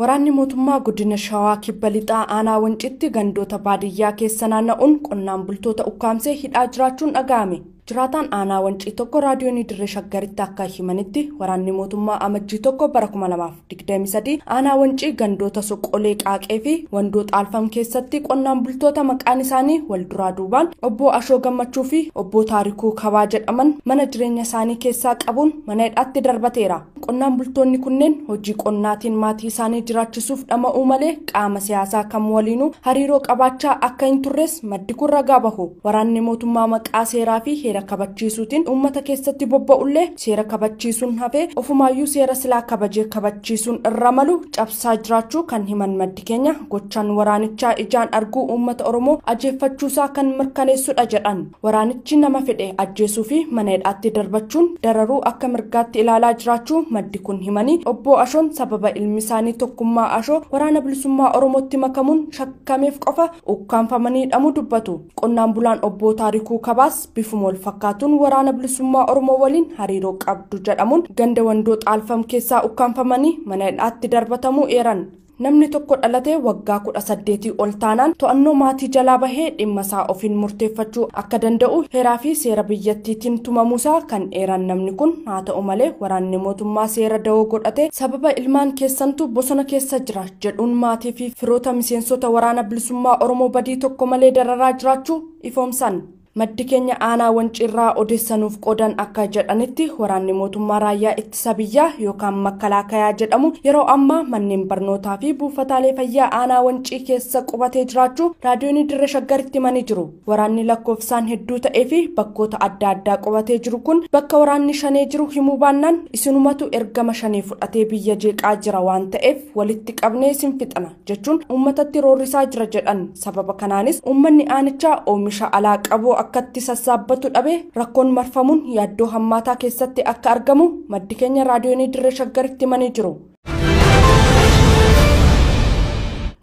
Waraanni mootummaa godina Shawaa kibba lixaa aanaa Wanciitti gandoota baadiyyaa keessa naanna'uun qonnaan bultoota ukkaamsee hidhaa jiraachuun dhaga'ame. Jiraataan aanaa Wancii tokko raadiyoonii Dirree Shaggaritti akka himanitti waraanni mootummaa amajjii tokko bara 2023 aanaa Wancii gandoota Soqolee Qaaqee fi Wandoo Xaalfam keessatti qonnaan bultoota maqaan isaanii wal duraa duubaan obbo Ashoo Gammachuu fi obbo Taarikuu Kabaa jedhaman mana jireenya isaanii keessaa qabuun mana hidhaatti darbateera. Qonnaan bultoonni kunneen hojii qonnaatiin maatii isaanii jiraachisuuf dhama'uu malee qaama siyaasaa kam waliinuu hariiroo qabaachaa akka hin turres maddi kun ragaa bahu. Waraanni mootummaa maqaa seeraa fi heera kabachiisuutiin uummata keessatti bobba'ullee seera kabachiisuun hafee ofumaayyuu seera silaa kabajee kabachiisuun irra malu cabsaa jiraachuu kan himan maddi keenya gochaan waraanichaa ijaan arguu uummata Oromoo ajjeeffachuusaa kan mirkaneessudha jedhan. Waraanichi nama fedhe ajjeesuu fi mana hidhaatti darbachuun dararuu akka mirgaatti ilaalaa jiraachuu maddi kun himanii obbo Ashoon sababa ilmi isaanii Tokkummaa Ashoo waraana bilisummaa Oromootti makamuun shakkameef qofa ukkaanfamanii hidhamuu dubbatu. Qonnaan bulaan obbo Taarikuu Kabaas bifuma fakkaatuun waraana bilisummaa Oromoo waliin hariiroo qabdu jedhamuun ganda Wandoo Xaalfam keessaa ukkaanfamanii mana hidhaatti darbatamuu eeran. Namni tokko dhalatee waggaa 18 ol taanaan to'annoo maatii jalaa bahee dhimma isaa ofiin murteeffachuu akka danda'u heeraa fi seera biyyattiitiin tumamuusaa kan eeran namni kun haa ta'u malee waraanni mootummaa seera da'oo godhatee sababa ilmaan keessantu bosona keessa jira jedhuun maatii fi firoota miseensota waraana bilisummaa Oromoo badii tokko malee dararaa jiraachuu ifoomsan. Maddi keenya aanaa Wanciirraa odeessanuuf qoodan akka jedhanitti waraanni mootummaa raayyaa ittisa biyyaa yookaan makkalaakayaa jedhamu yeroo ammaa manneen barnootaa fi buufataalee fayyaa aanaa Wancii keessa qubatee jiraachuu raadiyoonii Dirree Shaggaritti himanii jiru. Waraanni lakkoofsaan hedduu ta'ee fi bakkoota adda addaa qubatee jiru kun bakka waraanni shanee jiru himuu baannaan isinumatu ergama shanee fudhatee biyya jeeqaa jira waan ta'eef walitti qabnee isin fixana jechuun uummatatti roorrisaa jira jedhan. Sababa kanaanis uummanni aanichaa oomisha alaa qabu akkatti sassaabbatu dhabe rakkoon marfamuun yaaddoo hammaataa keessatti akka argamu maddi keenya raadiyoonii Dirree Shaggaritti himanii jiru.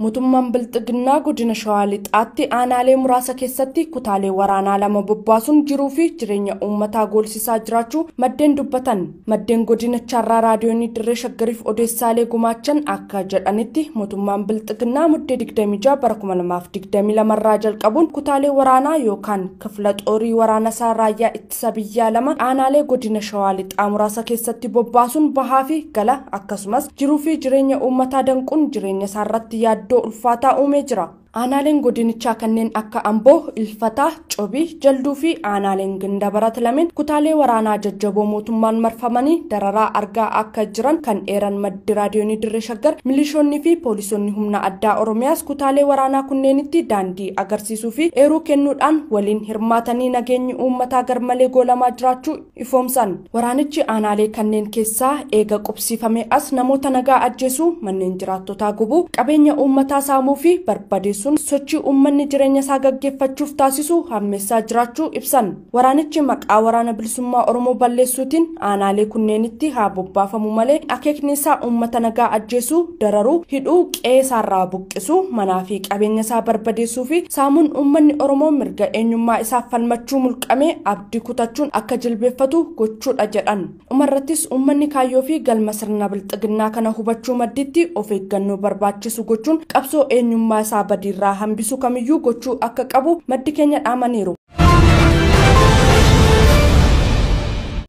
Mootummaan Bilxiginnaa godina Shawaa lixaatti aanaalee muraasa keessatti kutaalee waraanaa lama bobbaasuun jiruu fi jireenya uummataa goolsisaa jiraachuu maddeen dubbatan. Maddeen godinicharraa raadiyoonii Dirree Shaggariif odeessaalee gumaachan akka jedhanitti mootummaan Bilxiginnaa muddee 26 bara 2022 irraa jalqabuun kutaalee waraanaa yookaan kifla xoorii waraana isaa raayyaa ittisa biyyaa lama aanaalee godina Shawaa lixaa muraasa keessatti bobbaasuun bahaa fi gala akkasumas jiruu fi jireenya uummataa danquun jireenya isaarratti yaaddu ulfaataa uumee jira. Aanaaleen godinichaa kanneen akka Amboo, Ilfataa, Cobii, Jalduu fi aanaaleen Gandabarat lameen kutaalee waraanaa jajjaboo mootummaan marfamanii dararaa argaa akka jiran kan eeran maddi raadiyoonii Dirree Shaggar milishoonni fi poolisoonni humna addaa Oromiyaas kutaalee waraanaa kunneenitti daandii agarsiisuu fi eeruu kennuudhaan waliin hirmaatanii nageenyi uummataa garmalee goolamaa jiraachuu ifoomsan. Waraanichi aanaalee kanneen keessaa eega qubsiifamee as namoota nagaa ajjeesuu, manneen jiraattotaa gubuu, qabeenya uummataa saamuu fi barbadeessuu sochii uummanni jireenya isaa gaggeeffachuuf taasisu hammeessaa jiraachuu ibsan. Waraanichi maqaa waraana bilisummaa Oromoo balleessuutiin aanaalee kunneenitti haa bobbaafamu malee akeekni isaa uummata nagaa ajjeesuu, dararuu, hidhuu, qe'eesaarraa buqqisuu, manaa fi qabeenya isaa barbadeessuu fi saamuun uummanni Oromoo mirga eenyummaa isaaf falmachuu mulqamee abdii kutachuun akka jilbeeffatu gochuudha jedhan. Umarrattis uummanni kaayyoo fi galma sirna Bilxiginnaa kana hubachuu madditti of eeggannoo barbaachisu gochuun qabsoo eenyummaa isaa badii irraa hambisu kamiyyuu gochuu akka qabu maddi keenya dhaamaniiru.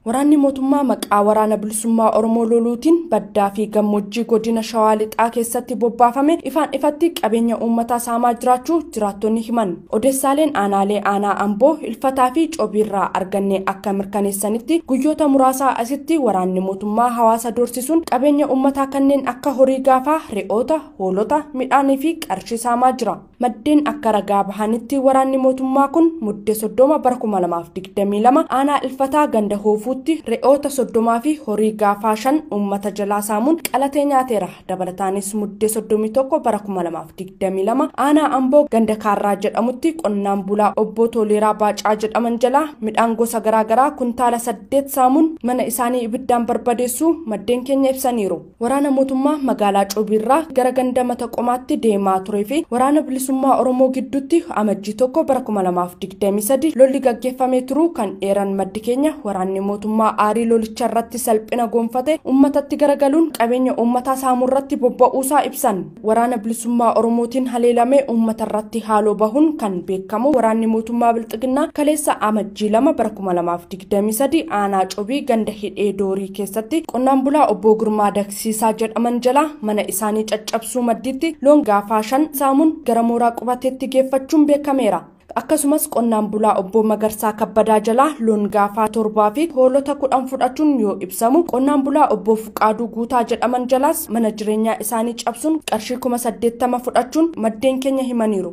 Waraanni mootummaa maqaa waraana bilisummaa Oromoo loluutiin baddaa fi gammoojjii godina Shawaa lixaa keessatti bobbaafame ifaan ifatti qabeenya uummataa saamaa jiraachuu jiraattonni himan. Odeessaaleen aanaalee aanaa Amboo, Ilfataa fi Cobiirraa arganne akka mirkaneessanitti guyyoota muraasaa asitti waraanni mootummaa hawaasa doorsisuun qabeenya uummataa kanneen akka horii gaafaa, re'oota, hoolota, midhaanii fi qarshii saamaa jira. Maddeen akka ragaa bahanitti waraanni mootummaa kun muddee 30 bara 2022 aanaa Ilfataa ganda Hoofuu re'oota 30 fi horii gaafaa 5 uummata jalaa saamuun qalatee nyaateera. Dabalataanis muddee 31 bara 2022 aanaa Amboo ganda Kaarraa jedhamutti qonnaan bulaa obbo Toleeraa Baacaa jedhaman jalaa midhaan gosa garaagaraa kuntaala 8 saamuun mana isaanii ibiddaan barbadeessuu maddeen keenya ibsaniiru. Waraana mootummaa magaalaa Cobiirraa gara ganda Mata Qomaatti deemaa turee fi waraana bilisummaa bilisummaa Oromoo gidduutti amajjii tokko bara 2023 lolli gaggeeffamee turuu kan eeran maddi keenya waraanni mootummaa aarii lolicha irratti salphina gonfate ummatatti garagaluun qabeenya ummataa saamurratti bobba'uusaa ibsan. Waraana bilisummaa Oromootiin haleelamee ummata irratti haaloo bahuun kan beekamu waraanni mootummaa Bilxiginnaa kaleessa amajjii 2 bara 2023 aanaa Cobii ganda hidhee doorii keessatti qonnaan bulaa obbo Gurmaa Daksiisaa jedhaman jala mana isaanii caccabsuu madditti loon gaafaa 5 saamuun gara mooraa qubateetti geeffachuun beekameera. Akkasumas qonnaan bulaa obbo Magarsaa Kabbadaa jala loon gaafaa 7 fi hoolota 10 fudhachuun yoo ibsamu qonnaan bulaa obbo Fuqaaduu Guutaa jedhaman jalaas mana jireenyaa isaanii cabsuun qarshii 80,000 fudhachuun maddeen keenya himaniiru.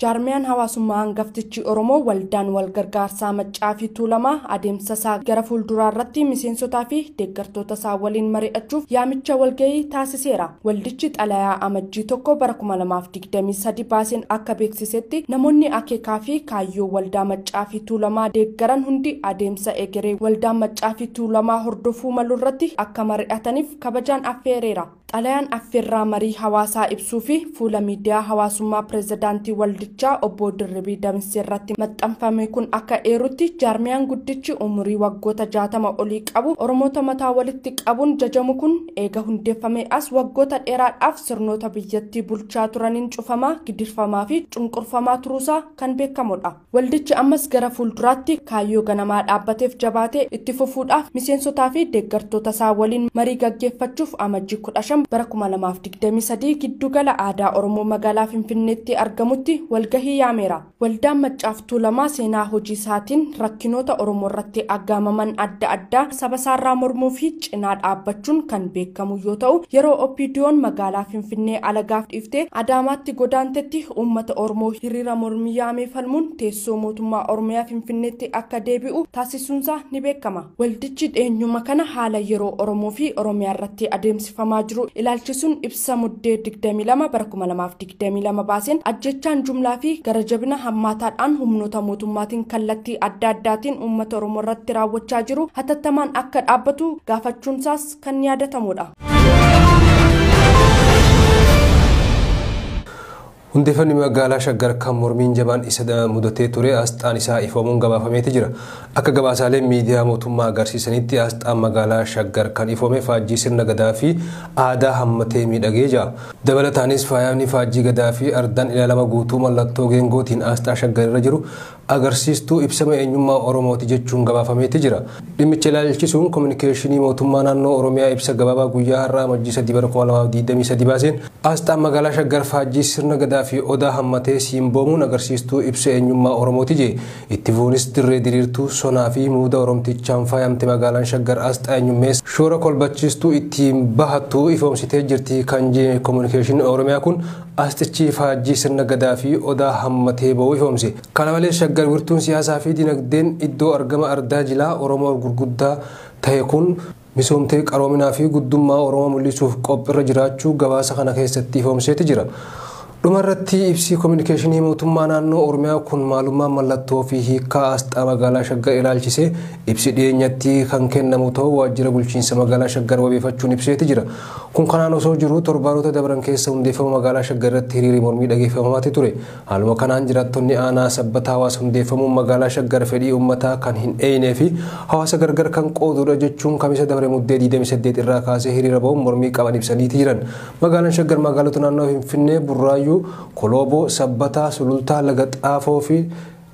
Jaarmiyaan hawaasummaa hangaftichi Oromoo waldaan walgargaarsaa Maccaa fi Tuulamaa adeemsa isaa gara fuulduraa irratti miseensotaa fi deeggartoota isaa waliin mari'achuuf yaamicha walgahii taasiseera. Waldichi xalayaa amajjii tokko bara 2023 baaseen akka beeksisetti namoonni akeekaa fi kaayyoo waldaa Maccaa fi Tuulamaa deeggaran hundi adeemsa egeree waldaan Maccaa fi Tuulamaa hordofuu malu irratti akka mari'ataniif kabajaan affeereera. Xalayaan affeerraa marii hawaasaa ibsuu fi fuula miidiyaa hawaasummaa pirezidaantii waldichaa obbo Dirribii Damsee irratti maxxanfame kun akka eerutti jaarmiyaan guddichi umurii waggoota 60 olii qabu Oromoota mataa walitti qabuun jajamu kun eega hundeeffame as waggoota dheeraadhaaf sirnoota biyyattii bulchaa turaniin cufamaa, gidirfamaa fi cunqurfamaa turuusaa kan beekamudha. Waldichi ammas gara fuulduraatti kaayyoo ganamaa dhaabbateef jabaatee itti fufuudhaaf miseensotaa fi deeggartoota isaa waliin marii gaggeeffachuuf amajjii 15 bara 2023 giddugala aadaa Oromoo magaalaa Finfinneetti argamutti walgahii yaameera. Waldaan Maccaa fi Tuulamaa seenaa hojii isaatiin rakkinoota Oromoo irratti aggaamaman adda addaa saba isaarraa mormuu fi cinaa dhaabbachuun kan beekamu yoo ta'u, yeroo OPDO'n magaalaa Finfinnee alagaaf dhiiftee Adaamaatti godaantetti uummata Oromoo hiriira mormii yaamee falmuun teessoo mootummaa Oromiyaa Finfinneetti akka deebi'u taasisuunsaa ni beekama. Waldichi dheenyuma kana haala yeroo Oromoo fi Oromiyaa irratti adeemsifamaa jiru ilaalchisuun ibsa muddee 22 bara 2022 baaseen ajjechaan jumlaa fi garajabina hammaataadhaan humnoota mootummaatiin kallattii adda addaatiin uummata Oromoo irratti raawwachaa jiru hatattamaan akka dhaabbatu gaafachuunsaas kan yaadatamudha. Hundeeffamni magaalaa Shaggar kan mormiin jabaan isa mudatee ture asxaan isaa ifamuun gabaafameeti jira. Akka gabaasaaleen miidiyaa mootummaa agarsiisanitti asxaan magaalaa Shaggar kan ifame faajjii sirna gadaa fi aadaa hammatee miidhagee jira. Dabalataanis faayamni faajjii gadaa fi ardaan ilaalama guutuu mallattoo geengootiin asxaa Shaggar irra jiru agarsiistuu ibsama eenyummaa Oromooti jechuun gabaafameeti jira. Dhimmicha ilaalchisuun kominikeeshinii mootummaa naannoo Oromiyaa ibsa gabaabaa guyyaa har'aa amajjii 3 bara 2023 baaseen asxaan magaalaa Shaggar faajjii sirna gadaa fi odaa hammatee siimboomuun agarsiistuu ibsa eenyummaa Oromooti jee. Itti fuunis dirree diriirtuu sonaa fi muuda Oromtichaan faayamte magaalaan Shaggar asxaa eenyummees shoora kolbachiistuu ittiin bahattuu ifoomsitee jirti kan jee kominikeeshinii Oromiyaa kun asxichi faajjii sirna gadaa fi odaa hammatee ba'uu ifoomse. Kana malees Shaggar wirtuun siyaasaa fi dinagdeen iddoo argama ardaa jilaa Oromoo gurguddaa ta'e kun misoomtee qaroominaa fi guddummaa Oromoo mul'isuuf qophiirra jiraachuu gabaasa kana keessatti ifoomseeti jira. Dhumarratti ibsi kominikeeshinii mootummaa naannoo Oromiyaa kun maalummaa mallattoo fi hiikaa asxaa magaalaa Shaggar ilaalchisee ibsi dhiyeenyatti kan kennamu ta'uu waajjira bulchiinsa magaalaa Shaggar wabeeffachuun ibseeti jira. Kun kanaan osoo jiru torbaanota dabran keessa hundeeffama magaalaa Shaggar irratti hiriirri mormii dhageeffamaati ture. Haaluma kanaan jiraattonni aanaa sabbataa hawaasa hundeeffamuun magaalaa Shaggar fedhii uummataa kan hin eeynee fi hawaasa gargar kan qoodudha jechuun kamisa dabre muddee 28 irraa kaasee hiriira ba'uun mormii qaban ibsaniiti jiran. Magaalaan Shaggar magaalota naannoo Finfinnee, Burraayyuu, Koloboo, Sabbataa, Sulultaa, Laga Xaafoo fi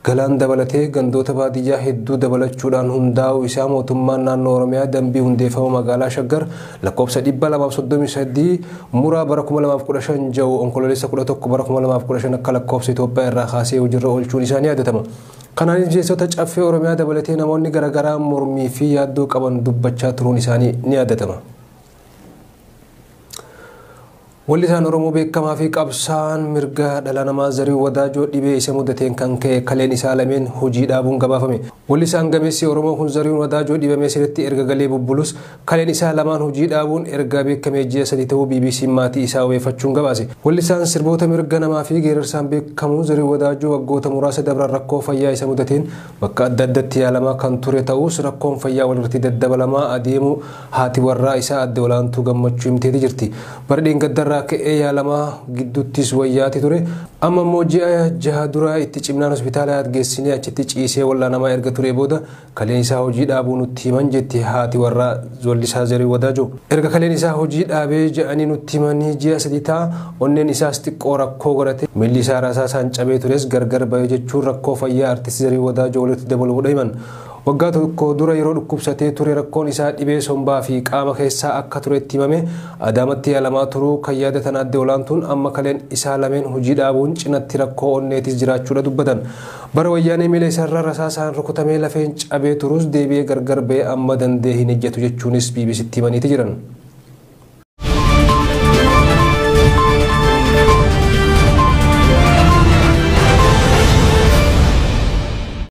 Galaan dabalatee gandoota baadiyyaa hedduu dabalachuudhaan hundaa'uu isaa mootummaan naannoo Oromiyaa dambii hundeeffama magaalaa Shaggar lakkoofsa 233 muraa bara 2015 ji'a onkololeessa 11 bara 2015 akka lakkoofsa Itoophiyaa irraa kaasee hojiirra oolchuun isaa ni yaadatama. Kanaanis miseensota caffee Oromiyaa dabalatee namoonni garaagaraa mormii fi yaaddoo qaban dubbachaa turuun isaanii ni yaadatama. Wallisaan Oromoo beekamaa fi qabsaa'aan mirga dhala namaa Zarihuun Wadaajoo dhibee isa mudateen kan ka'e kaleen isaa lameen hojii dhaabuun gabaafame. Wallisaan gameessi Oromoo kun Zarihuun Wadaajoo dhibamee sirriitti erga galee bubbulus kaleen isaa lamaan hojii dhaabuun erga beekamee ji'a 3 ta'uu BBC maatii isaa wabeeffachuun gabaase. Wallisaan sirboota mirga namaa fi geerarsaan beekamu Zarihuun Wadaajoo waggoota muraasa dabran rakkoo fayyaa isa mudateen bakka adda addaatti yaalamaa kan ture ta'us rakkoon fayyaa walirratti daddabalamaa adeemu haati warraa isaa adde olaantuu gammachuu himteeti jirti. Bardeen gaddarraa irraa ka'ee yaalamaa gidduuttis wayyaati ture. Amma immoo ji'a 6 dura itti cimnaan hospitaala geessinee achitti ciisee wallaanamaa erga ture booda kaleen isaa hojii dhaabuu nutti himan jetti haati warraa Weellisaa Zarihuun Wadaajoo. Erga kaleen isaa hojii dhaabee jedhanii nutti himanii ji'a 3 ta'a onneen isaas xiqqoo rakkoo godhate miilli isaa rasaasaan cabee tures gargar ba'e jechuun rakkoo fayyaa artiist Zarihuun Wadaajoo walitti dabaluudha himan. Waggaa tokko dura yeroo dhukkubsatee ture rakkoon isaa dhibee sombaa fi qaama keessaa akka turetti himame Adaamatti yaalamaa turuu kan yaadatan adde olaantuun amma kaleen isaa lameen hojii dhaabuun cinatti rakkoo onneetis jiraachuudha dubbatan. Bara wayyaanee miila isaarraa rasaasaan rukutamee lafeen cabee turus deebi'ee gargar ba'ee amma danda'ee hin ejjetu jechuunis BBCtti himaniiti jiran.